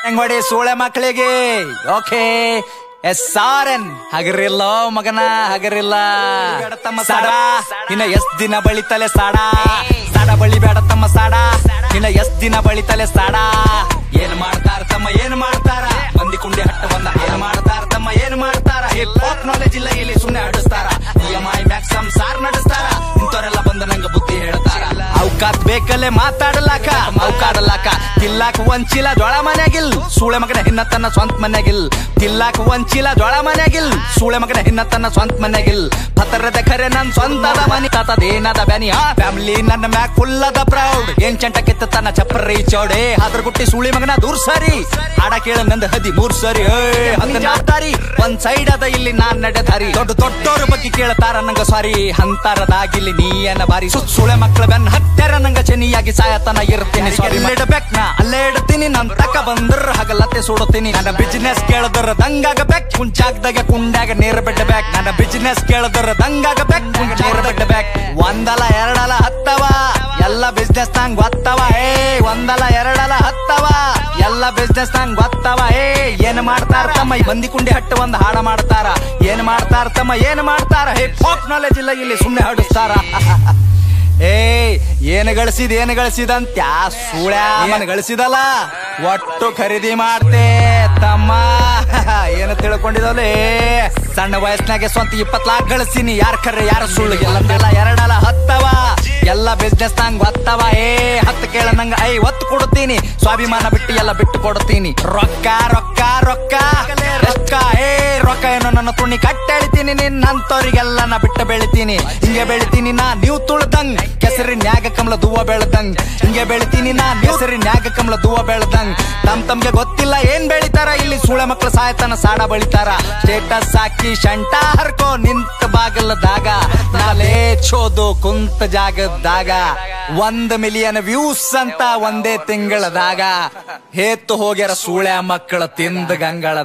ಹೆಂಗೊಡಿ ಸೂಳೆ ಮಕ್ಕಳಿಗೆ ಓಕೆ ಸಾರನ್ ಹಗರಿಲ್ಲ ಮಗನ ಹಗರಿಲ್ಲ ತಮ್ಮ ಸಾಡ ಇನ್ನ ಎಷ್ಟ್ ದಿನ ಬಳಿತಲೆ ಸಾಡ ಸಾಡ ಬಳಿ ಬೇಡ ತಮ್ಮ ಸಾಡ ಇನ್ನ ಎಷ್ಟ್ ದಿನ ಬಳಿತಲೆ ಸಾಡ ಏನ್ ಮಾಡ್ತಾರ ತಮ್ಮ ಏನ್ ಮಾಡ್ತಾರ ಮಂದಿ ಕುಂಡಿ ಹಟ್ಟ ಬಂದ ಏನ್ ಮಾಡ್ತಾರ ತಮ್ಮ ಏನ್ ಮಾಡ್ತಾರ ಹಿಪ್ ನಾಲೆಜ್ ಇಲ್ಲ ಇಲ್ಲಿ ಸುಮ್ನೆ ಆಡಿಸ್ತಾರ EMI ಮ್ಯಾಕ್ಸಮ್ ಸಾರ್ ನಡೆಸ್ತಾರ ಇಂಥವರೆಲ್ಲ ಬಂದು ನಂಗ ಬುದ್ಧಿ ಹೇಳ್ತಾರ ಅವಕಾತ್ ಬೇಕಲ್ಲೇ ಮಾತಾಡಲಾಕ ಮೌಕಾಡಲಾಕ ತಿಲ್ಲಾಕ ಒಂಚಿಲ ಜೋಳ ಮನ್ಯಾಗಿಲ್ ಸೂಳೆ ಮಗನ ಹಿನ್ನ ತನ್ನ ಸ್ವಂತ ಮನ್ಯಾಗಿಲ್ ತಿಲ್ಲಾಕ ಒಂಚಿಲ ಜೋಳ ಮನ್ಯಾಗಿಲ್ ಸೂಳೆ ಮಗನ ಹಿನ್ನ ತನ್ನ ಸ್ವಂತ ಮನ್ಯಾಗಿಲ್ ಪತರದ ಖರೆ ನನ್ ಸ್ವಂತದ ಮನಿ ತಾತದೇನದ ಬ್ಯಾನಿ ಫ್ಯಾಮಿಲಿ ನನ್ನ ಮ್ಯಾಕ್ ಫುಲ್ ಅದ ಪ್ರೌಡ್ ಏನ್ ಚಂಟ ಕಿತ್ತ ತನ್ನ ಚಪ್ಪರಿ ಚೌಡೆ ಹಾದ್ರ ಗುಟ್ಟಿ ಸೂಳಿ ಮಗನ ದೂರ್ ಸರಿ ಹಾಡ ಕೇಳ ನಂದ 13 ಸರಿ ಹತ್ತಾರಿ ಒಂದ್ ಸೈಡ್ ಅದ ಇಲ್ಲಿ ನಾನ್ ನಡೆದಾರಿ ದೊಡ್ಡೋರ ಬಗ್ಗೆ ಕೇಳ್ತಾರ ನಂಗ ಸಾರಿ ಹಂತಾರದಾಗಿಲ್ಲಿ ನೀಯನ ಬಾರಿ ಸೂಳೆ ಮಕ್ಕಳ ಬೆನ್ನ ಹತ್ಯಾರ ನಂಗ ಚೆನ್ನಿಯಾಗಿ ಸಾಯತನ ಇರ್ತೀನಿ ಇಡಬೇಕ್ ನಾ ಅಲ್ಲೇ ಇಡ್ತೀನಿ ನನ್ ತಕ ಬಂದ್ರ ಹಗಲತ್ತೆ ಸುಡುತ್ತೀನಿ ನನ್ನ ಬಿಸಿನೆಸ್ ಕೇಳದ್ರ ದಂಗಾಗ ಬೇಕ್ ಕುಂಚಾಗ್ದಾಗ ಕುಂಡಾಗ ನೇರ ಬೆಡ್ಡ ಬ್ಯಾಕ್ ನನ್ನ ಬಿಸಿನೆಸ್ ಕೇಳದ್ರ ದಂಗಾಗ ಬೇಕ್ ನೇರ ಬೆಡ್ಡ ಬ್ಯಾಕ್ ಒಂದಲ ಎರಡಲ ಹತ್ತವ ಎಲ್ಲ ಬಿಸ್ನೆಸ್ ನಂಗ್ ಗೊತ್ತವ ಒಂದಲ ಎರಡಲ ಹತ್ತವ ಎಲ್ಲ ಬಿಸ್ನೆಸ್ ನಂಗ್ ಗೊತ್ತವ ಏನ್ ಮಾಡ್ತಾರ ತಮ್ಮ ಮಂದಿ ಕುಂಡಿ ಹಟ್ಟ ಒಂದ್ ಹಾಡ ಮಾಡ್ತಾರ ಏನ್ ಮಾಡ್ತಾರ ತಮ್ಮ ಏನ್ ಮಾಡ್ತಾರ ಹಿಪ್ ಹಾಪ್ ನಾಲೆಜ್ ಇಲ್ಲ ಇಲ್ಲಿ ಸುಮ್ನೆ ಹಾಡಿಸ್ತಾರ ಏನ್ ಗಳಿಸಿದಂತ ಸೂಳ್ಯಾಮನ್ ಗಳಿಸಿದಲ್ಲ ಒಟ್ಟು ಖರೀದಿ ಮಾಡ್ತೆ ತಮ್ಮ ಏನು ತಿಳ್ಕೊಂಡಿದಲೇ ಸಣ್ಣ ವಯಸ್ಸಿನಾಗೆ ಸ್ವಂತ 20 लाख ಗಳಿಸಿನಿ ಯಾರ ಖರೆ ಯಾರ ಸುಳ್ಳು ಎಲ್ಲಂದೆಲ್ಲ ಎರಡಲ ಹತ್ತವ ಎಲ್ಲ ಬಿಸ್ನೆಸ್ ನಂಗ್ ಗೊತ್ತವ ಹತ್ತು ಕೇಳ ನಂಗ 50 ಕೊಡ್ತೀನಿ ಸ್ವಾಭಿಮಾನ ಬಿಟ್ಟು ಎಲ್ಲ ಬಿಟ್ಟು ಕೊಡ್ತೀನಿ ರೊಕ್ಕ ರೊಕ್ಕ ರೊಕ್ಕ ರೊಕ್ಕ ರೊಕ್ಕ ಏನೋ ನನ್ನ ತುಣಿ ಕಟ್ಟೆಳಿತೀನಿ ನಿನ್ನಂತವ್ರಿಗೆಲ್ಲ ನಾ ಬಿಟ್ಟು ಬೆಳಿತೀನಿ ಹಿಂಗೆ ಬೆಳಿತೀನಿ ನಾ ನೀವು ತುಳ್ದಂಗ್ ಕೆಸರಿನ್ಯಾಗ ಕಮಲ ದೂವ ಬೆಳ್ದಂಗ್ ಹಿಂಗೆ ಬೆಳಿತೀನಿ ನಾ ಕೆಸರಿನ್ಯಾಗ ಕಮಲ ದೂವ ಬೆಳ್ದಂಗ್ ತಮ್ಗೆ ಗೊತ್ತಿಲ್ಲ ಏನ್ ಬೆಳಿತಾರ ಇಲ್ಲಿ ಸೂಳೆ ಮಕ್ಳು ಸಾಯ್ತಾನ ಸಾಡ ಬಳಿತಾರ ಸ್ಟೇಟಸ್ ಹಾಕಿ ಶಂಟ ಹರ್ಕೋ ನಿಂತ ಬಾಗಲದಾಗ ನಾಲೇ ಚೋದು ಕುಂತ ಜಾಗದಾಗ 1 ಮಿಲಿಯನ್ ವ್ಯೂಸ್ ಅಂತ ಒಂದೇ ತಿಂಗಳದಾಗ ಹೇತ್ತು ಹೋಗ್ಯಾರ ಸೂಳೆ ಮಕ್ಕಳ ತಿಂದ ಗಂಗಳ